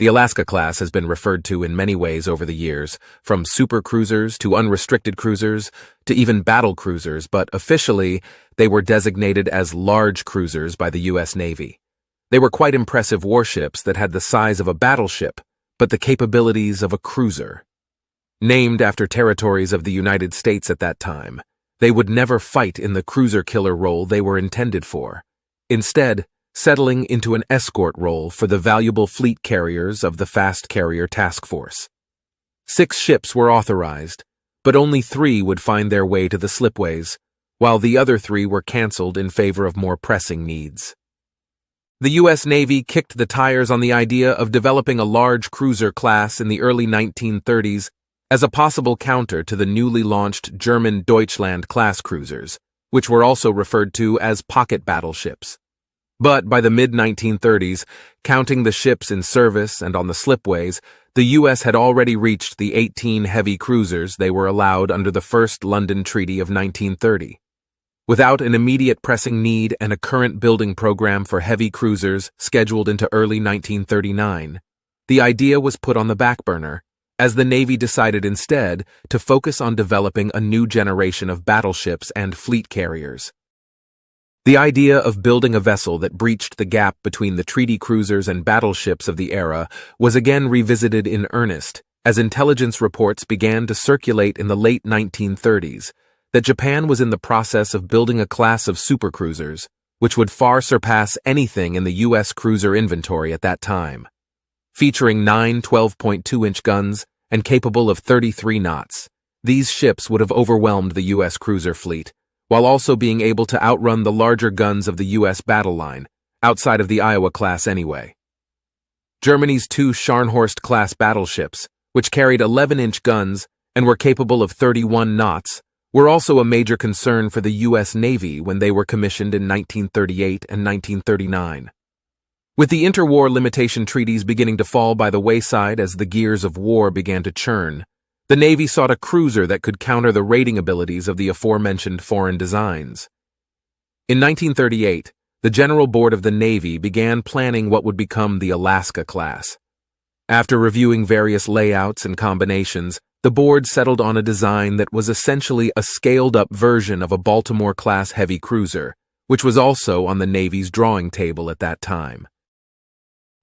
The Alaska class has been referred to in many ways over the years, from supercruisers to unrestricted cruisers to even battlecruisers, but officially, they were designated as large cruisers by the U.S. Navy. They were quite impressive warships that had the size of a battleship, but the capabilities of a cruiser. Named after territories of the United States at that time, they would never fight in the cruiser killer role they were intended for, instead settling into an escort role for the valuable fleet carriers of the Fast Carrier Task Force. 6 ships were authorized, but only 3 would find their way to the slipways, while the other 3 were canceled in favor of more pressing needs. The U.S. Navy kicked the tires on the idea of developing a large cruiser class in the early 1930s as a possible counter to the newly launched German Deutschland-class cruisers, which were also referred to as pocket battleships. But by the mid-1930s, counting the ships in service and on the slipways, the U.S. had already reached the 18 heavy cruisers they were allowed under the First London Treaty of 1930. Without an immediate pressing need and a current building program for heavy cruisers scheduled into early 1939, the idea was put on the back burner, as the Navy decided instead to focus on developing a new generation of battleships and fleet carriers. The idea of building a vessel that breached the gap between the treaty cruisers and battleships of the era was again revisited in earnest as intelligence reports began to circulate in the late 1930s that Japan was in the process of building a class of supercruisers which would far surpass anything in the U.S. cruiser inventory at that time. Featuring 9 12.2-inch guns and capable of 33 knots, these ships would have overwhelmed the U.S. cruiser fleet, while also being able to outrun the larger guns of the U.S. battle line, outside of the Iowa class anyway. Germany's 2 Scharnhorst-class battleships, which carried 11-inch guns and were capable of 31 knots, were also a major concern for the U.S. Navy when they were commissioned in 1938 and 1939. With the interwar limitation treaties beginning to fall by the wayside as the gears of war began to churn, the Navy sought a cruiser that could counter the raiding abilities of the aforementioned foreign designs. In 1938, the General Board of the Navy began planning what would become the Alaska class. After reviewing various layouts and combinations, the board settled on a design that was essentially a scaled-up version of a Baltimore-class heavy cruiser, which was also on the Navy's drawing table at that time.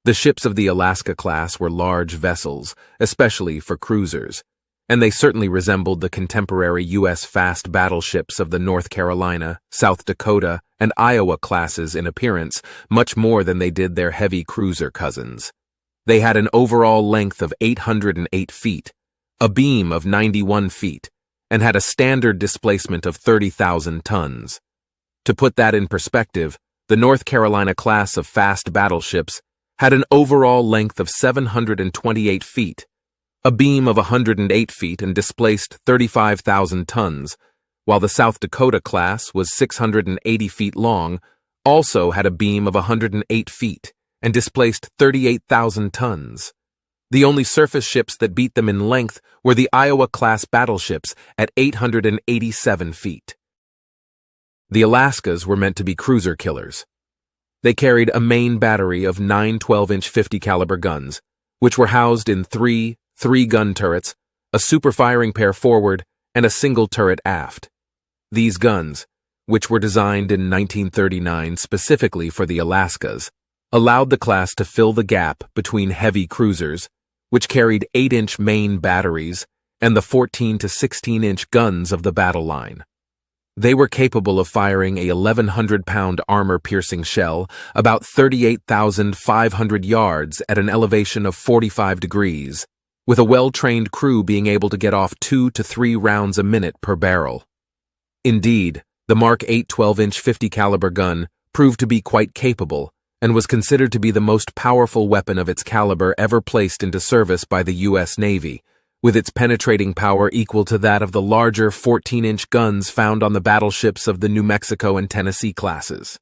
The ships of the Alaska class were large vessels, especially for cruisers, and they certainly resembled the contemporary U.S. fast battleships of the North Carolina, South Dakota, and Iowa classes in appearance much more than they did their heavy cruiser cousins. They had an overall length of 808 feet, a beam of 91 feet, and had a standard displacement of 30,000 tons. To put that in perspective, the North Carolina class of fast battleships had an overall length of 728 feet, a beam of 108 feet and displaced 35,000 tons, while the South Dakota class was 680 feet long, also had a beam of 108 feet and displaced 38,000 tons. The only surface ships that beat them in length were the Iowa-class battleships at 887 feet. The Alaskas were meant to be cruiser killers. They carried a main battery of 9 12-inch 50-caliber guns, which were housed in 3 3-gun turrets, a super-firing pair forward, and a single turret aft. These guns, which were designed in 1939 specifically for the Alaskas, allowed the class to fill the gap between heavy cruisers, which carried 8-inch main batteries, and the 14 to 16-inch guns of the battle line. They were capable of firing a 1,100-pound armor-piercing shell about 38,500 yards at an elevation of 45 degrees, with a well-trained crew being able to get off 2 to 3 rounds a minute per barrel. Indeed, the Mark 8 12-inch 50-caliber gun proved to be quite capable and was considered to be the most powerful weapon of its caliber ever placed into service by the U.S. Navy, with its penetrating power equal to that of the larger 14-inch guns found on the battleships of the New Mexico and Tennessee classes.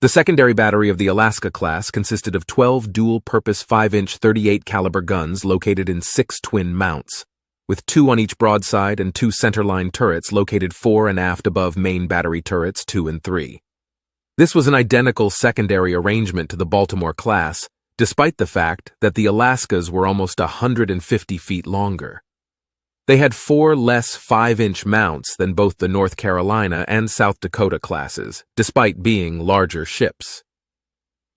The secondary battery of the Alaska class consisted of 12 dual-purpose 5-inch 38-caliber guns located in 6 twin mounts, with 2 on each broadside and 2 centerline turrets located fore and aft above main battery turrets 2 and 3. This was an identical secondary arrangement to the Baltimore class, despite the fact that the Alaskas were almost 150 feet longer. They had 4 less 5-inch mounts than both the North Carolina and South Dakota classes, despite being larger ships.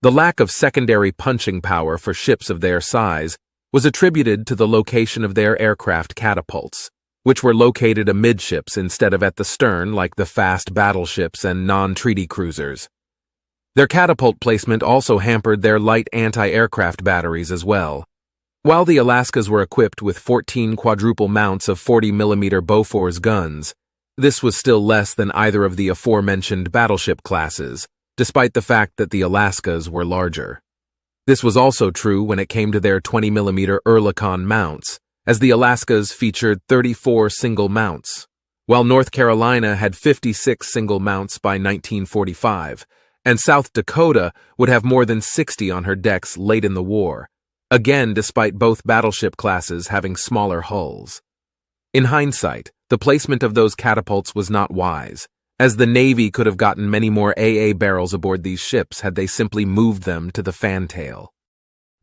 The lack of secondary punching power for ships of their size was attributed to the location of their aircraft catapults, which were located amidships instead of at the stern like the fast battleships and non-treaty cruisers. Their catapult placement also hampered their light anti-aircraft batteries as well. While the Alaskas were equipped with 14 quadruple mounts of 40mm Bofors guns, this was still less than either of the aforementioned battleship classes, despite the fact that the Alaskas were larger. This was also true when it came to their 20mm Oerlikon mounts, as the Alaskas featured 34 single mounts, while North Carolina had 56 single mounts by 1945, and South Dakota would have more than 60 on her decks late in the war, again despite both battleship classes having smaller hulls. In hindsight, the placement of those catapults was not wise, as the Navy could have gotten many more AA barrels aboard these ships had they simply moved them to the fantail.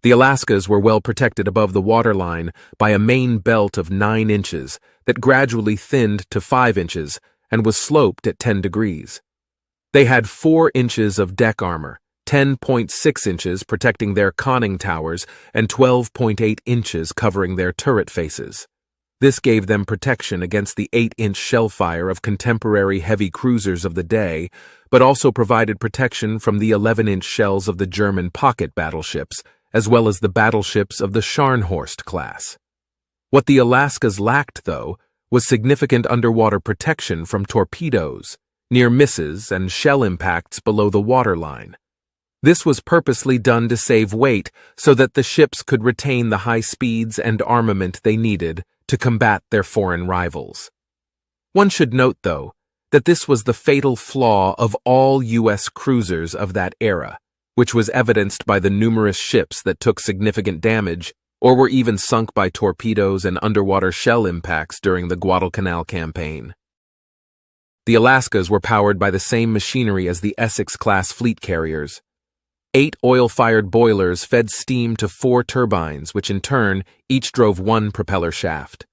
The Alaskas were well protected above the waterline by a main belt of 9 inches that gradually thinned to 5 inches and was sloped at 10 degrees. They had 4 inches of deck armor, 10.6 inches protecting their conning towers, and 12.8 inches covering their turret faces. This gave them protection against the 8-inch shell fire of contemporary heavy cruisers of the day, but also provided protection from the 11-inch shells of the German pocket battleships, as well as the battleships of the Scharnhorst class. What the Alaskas lacked, though, was significant underwater protection from torpedoes, near misses, and shell impacts below the waterline. This was purposely done to save weight so that the ships could retain the high speeds and armament they needed to combat their foreign rivals. One should note, though, that this was the fatal flaw of all U.S. cruisers of that era, which was evidenced by the numerous ships that took significant damage or were even sunk by torpedoes and underwater shell impacts during the Guadalcanal campaign. The Alaskas were powered by the same machinery as the Essex-class fleet carriers. 8 oil-fired boilers fed steam to 4 turbines, which in turn each drove 1 propeller shaft.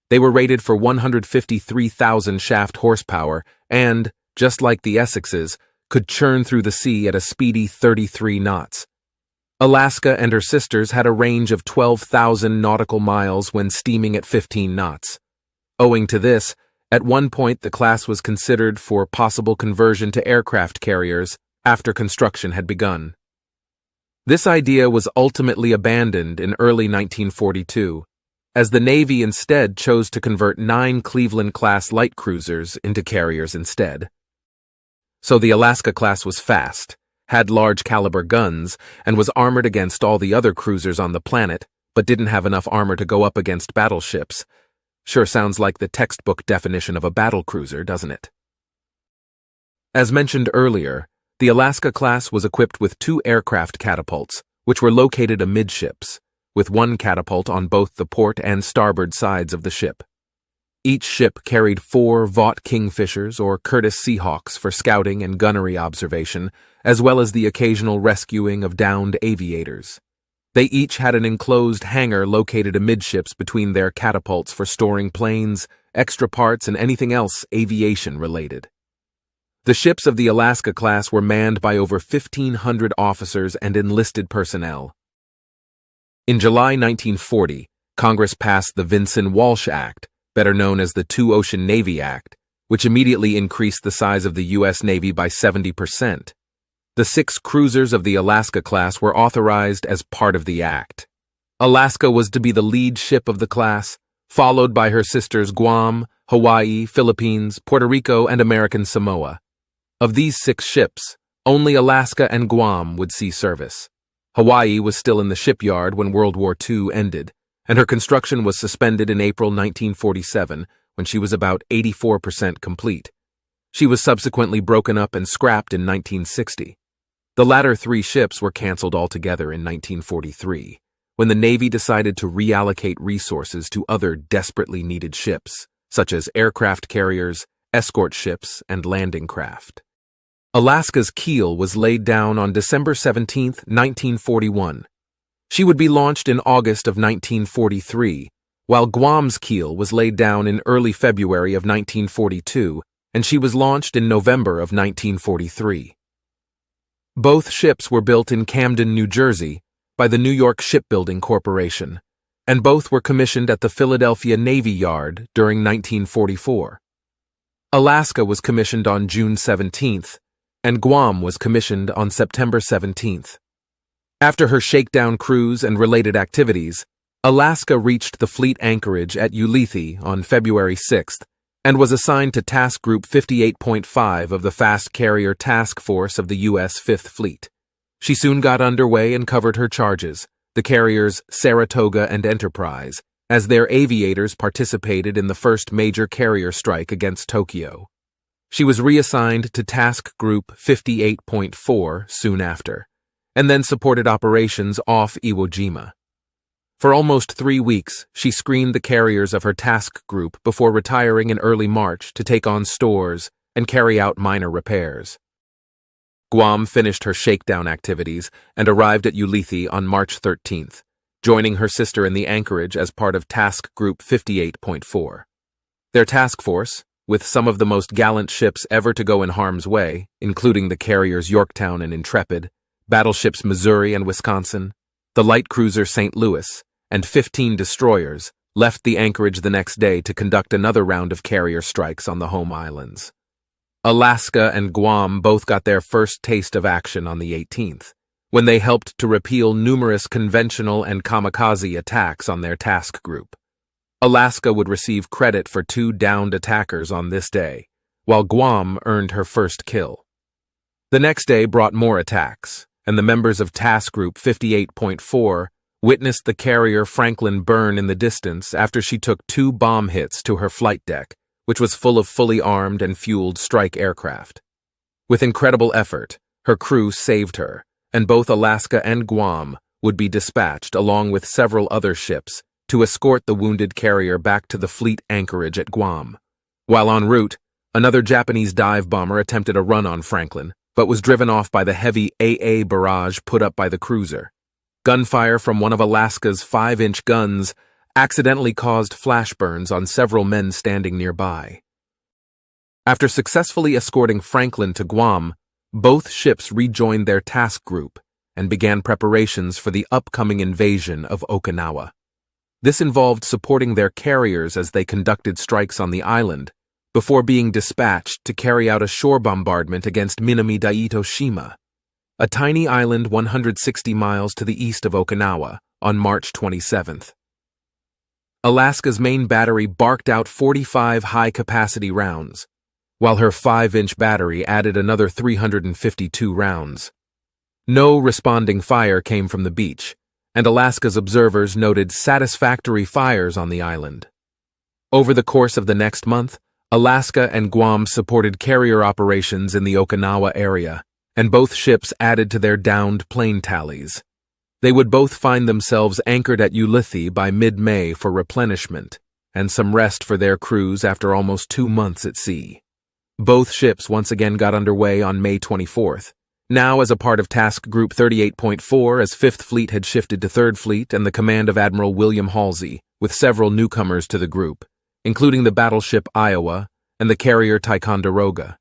They were rated for 153,000 shaft horsepower and, just like the Essexes, could churn through the sea at a speedy 33 knots. Alaska and her sisters had a range of 12,000 nautical miles when steaming at 15 knots. Owing to this, at one point the class was considered for possible conversion to aircraft carriers after construction had begun. This idea was ultimately abandoned in early 1942, as the Navy instead chose to convert 9 Cleveland-class light cruisers into carriers instead. So the Alaska class was fast, had large-caliber guns, and was armored against all the other cruisers on the planet, but didn't have enough armor to go up against battleships. Sure sounds like the textbook definition of a battlecruiser, doesn't it? As mentioned earlier, the Alaska class was equipped with 2 aircraft catapults, which were located amidships, with 1 catapult on both the port and starboard sides of the ship. Each ship carried 4 Vought Kingfishers or Curtiss Seahawks for scouting and gunnery observation, as well as the occasional rescuing of downed aviators. They each had an enclosed hangar located amidships between their catapults for storing planes, extra parts, and anything else aviation-related. The ships of the Alaska class were manned by over 1,500 officers and enlisted personnel. In July 1940, Congress passed the Vinson-Walsh Act, better known as the Two-Ocean Navy Act, which immediately increased the size of the U.S. Navy by 70%. The 6 cruisers of the Alaska class were authorized as part of the act. Alaska was to be the lead ship of the class, followed by her sisters Guam, Hawaii, Philippines, Puerto Rico, and American Samoa. Of these 6 ships, only Alaska and Guam would see service. Hawaii was still in the shipyard when World War II ended, and her construction was suspended in April 1947 when she was about 84% complete. She was subsequently broken up and scrapped in 1960. The latter 3 ships were canceled altogether in 1943, when the Navy decided to reallocate resources to other desperately needed ships, such as aircraft carriers, escort ships, and landing craft. Alaska's keel was laid down on December 17, 1941, She would be launched in August of 1943, while Guam's keel was laid down in early February of 1942, and she was launched in November of 1943. Both ships were built in Camden, New Jersey, by the New York Shipbuilding Corporation, and both were commissioned at the Philadelphia Navy Yard during 1944. Alaska was commissioned on June 17th, and Guam was commissioned on September 17th. After her shakedown cruise and related activities, Alaska reached the fleet anchorage at Ulithi on February 6th and was assigned to Task Group 58.5 of the Fast Carrier Task Force of the U.S. Fifth Fleet. She soon got underway and covered her charges, the carriers Saratoga and Enterprise, as their aviators participated in the first major carrier strike against Tokyo. She was reassigned to Task Group 58.4 soon after, and then supported operations off Iwo Jima. For almost 3 weeks, she screened the carriers of her task group before retiring in early March to take on stores and carry out minor repairs. Guam finished her shakedown activities and arrived at Ulithi on March 13th, joining her sister in the anchorage as part of Task Group 58.4. Their task force, with some of the most gallant ships ever to go in harm's way, including the carriers Yorktown and Intrepid, battleships Missouri and Wisconsin, the light cruiser St. Louis, and 15 destroyers, left the anchorage the next day to conduct another round of carrier strikes on the home islands. Alaska and Guam both got their first taste of action on the 18th, when they helped to repel numerous conventional and kamikaze attacks on their task group. Alaska would receive credit for 2 downed attackers on this day, while Guam earned her first kill. The next day brought more attacks, and the members of Task Group 58.4 witnessed the carrier Franklin burn in the distance after she took 2 bomb hits to her flight deck, which was full of fully armed and fueled strike aircraft. With incredible effort, her crew saved her, and both Alaska and Guam would be dispatched along with several other ships to escort the wounded carrier back to the fleet anchorage at Guam. While en route, another Japanese dive bomber attempted a run on Franklin, but was driven off by the heavy AA barrage put up by the cruiser. Gunfire from one of Alaska's 5-inch guns accidentally caused flash burns on several men standing nearby. After successfully escorting Franklin to Guam, both ships rejoined their task group and began preparations for the upcoming invasion of Okinawa. This involved supporting their carriers as they conducted strikes on the island, before being dispatched to carry out a shore bombardment against Minami-Daito-shima, a tiny island 160 miles to the east of Okinawa, on March 27th. Alaska's main battery barked out 45 high-capacity rounds, while her 5-inch battery added another 352 rounds. No responding fire came from the beach, and Alaska's observers noted satisfactory fires on the island. Over the course of the next month, Alaska and Guam supported carrier operations in the Okinawa area, and both ships added to their downed plane tallies. They would both find themselves anchored at Ulithi by mid-May for replenishment, and some rest for their crews after almost 2 months at sea. Both ships once again got underway on May 24th, now as a part of Task Group 38.4 as 5th Fleet had shifted to 3rd Fleet and the command of Admiral William Halsey, with several newcomers to the group, including the battleship Iowa and the carrier Ticonderoga.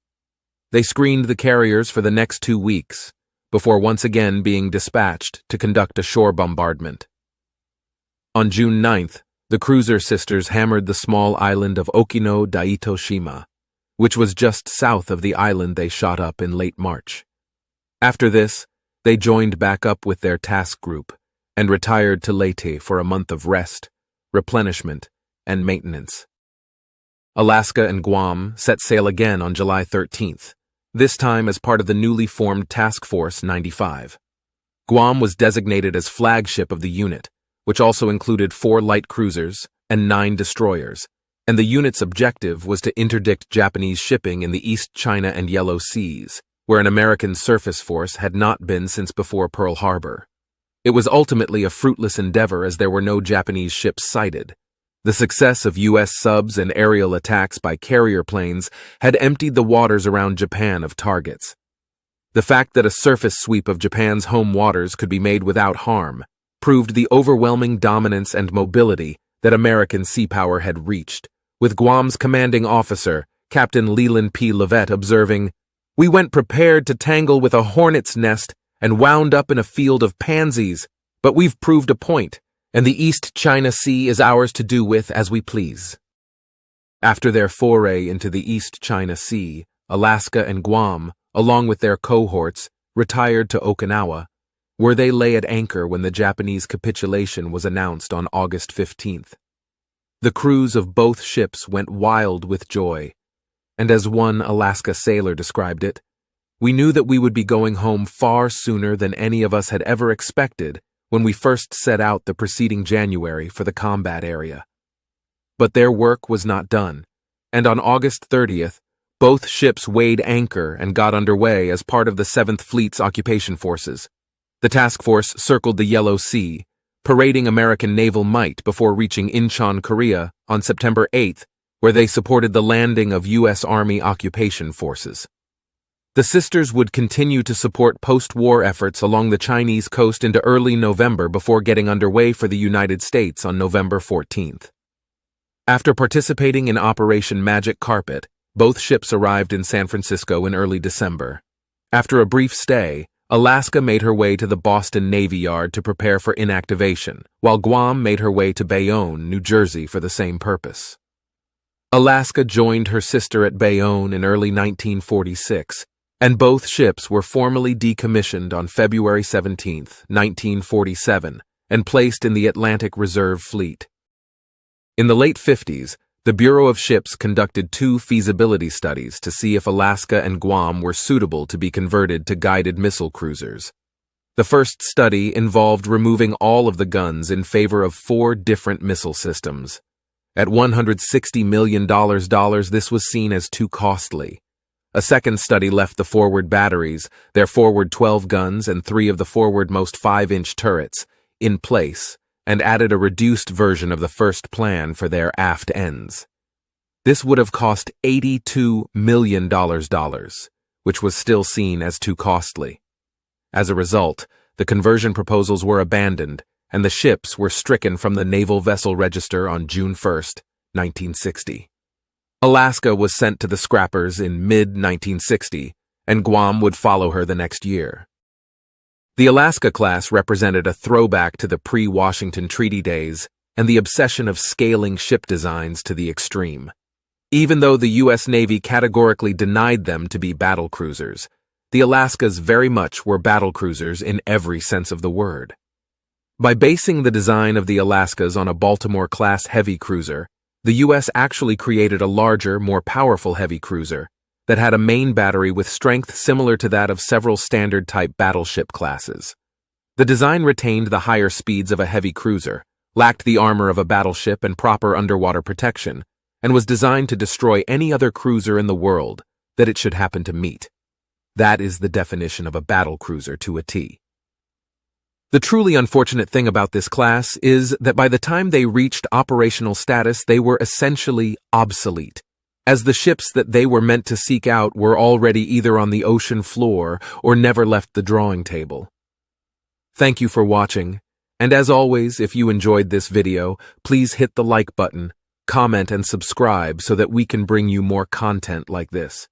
They screened the carriers for the next 2 weeks, before once again being dispatched to conduct a shore bombardment. On June 9th, the cruiser sisters hammered the small island of Okino-Daito-shima, which was just south of the island they shot up in late March. After this, they joined back up with their task group and retired to Leyte for a month of rest, replenishment, and maintenance. Alaska and Guam set sail again on July 13th, this time as part of the newly formed Task Force 95. Guam was designated as flagship of the unit, which also included 4 light cruisers and 9 destroyers, and the unit's objective was to interdict Japanese shipping in the East China and Yellow Seas, where an American surface force had not been since before Pearl Harbor. It was ultimately a fruitless endeavor as there were no Japanese ships sighted. The success of U.S. subs and aerial attacks by carrier planes had emptied the waters around Japan of targets. The fact that a surface sweep of Japan's home waters could be made without harm proved the overwhelming dominance and mobility that American sea power had reached, with Guam's commanding officer, Captain Leland P. Levet, observing, "We went prepared to tangle with a hornet's nest and wound up in a field of pansies, but we've proved a point, and the East China Sea is ours to do with as we please." After their foray into the East China Sea, Alaska and Guam, along with their cohorts, retired to Okinawa, where they lay at anchor when the Japanese capitulation was announced on August 15th. The crews of both ships went wild with joy, and as one Alaska sailor described it, "We knew that we would be going home far sooner than any of us had ever expected when we first set out the preceding January for the combat area." But their work was not done, and on August 30th, both ships weighed anchor and got underway as part of the 7th Fleet's occupation forces. The task force circled the Yellow Sea, parading American naval might before reaching Incheon, Korea, on September 8th, where they supported the landing of U.S. Army occupation forces. The sisters would continue to support post-war efforts along the Chinese coast into early November before getting underway for the United States on November 14th. After participating in Operation Magic Carpet, both ships arrived in San Francisco in early December. After a brief stay, Alaska made her way to the Boston Navy Yard to prepare for inactivation, while Guam made her way to Bayonne, New Jersey for the same purpose. Alaska joined her sister at Bayonne in early 1946, and both ships were formally decommissioned on February 17, 1947, and placed in the Atlantic Reserve Fleet. In the late 50s, the Bureau of Ships conducted 2 feasibility studies to see if Alaska and Guam were suitable to be converted to guided missile cruisers. The first study involved removing all of the guns in favor of 4 different missile systems. At $160 million, this was seen as too costly. A second study left the forward batteries, their forward 12 guns and 3 of the forwardmost 5-inch turrets, in place, and added a reduced version of the first plan for their aft ends. This would have cost $82 million, which was still seen as too costly. As a result, the conversion proposals were abandoned, and the ships were stricken from the Naval Vessel Register on June 1, 1960. Alaska was sent to the scrappers in mid-1960, and Guam would follow her the next year. The Alaska class represented a throwback to the pre-Washington Treaty days and the obsession of scaling ship designs to the extreme. Even though the U.S. Navy categorically denied them to be battlecruisers, the Alaskas very much were battlecruisers in every sense of the word. By basing the design of the Alaskas on a Baltimore-class heavy cruiser, the U.S. actually created a larger, more powerful heavy cruiser that had a main battery with strength similar to that of several standard-type battleship classes. The design retained the higher speeds of a heavy cruiser, lacked the armor of a battleship and proper underwater protection, and was designed to destroy any other cruiser in the world that it should happen to meet. That is the definition of a battlecruiser to a T. The truly unfortunate thing about this class is that by the time they reached operational status, they were essentially obsolete, as the ships that they were meant to seek out were already either on the ocean floor or never left the drawing table. Thank you for watching, and as always, if you enjoyed this video, please hit the like button, comment, and subscribe so that we can bring you more content like this.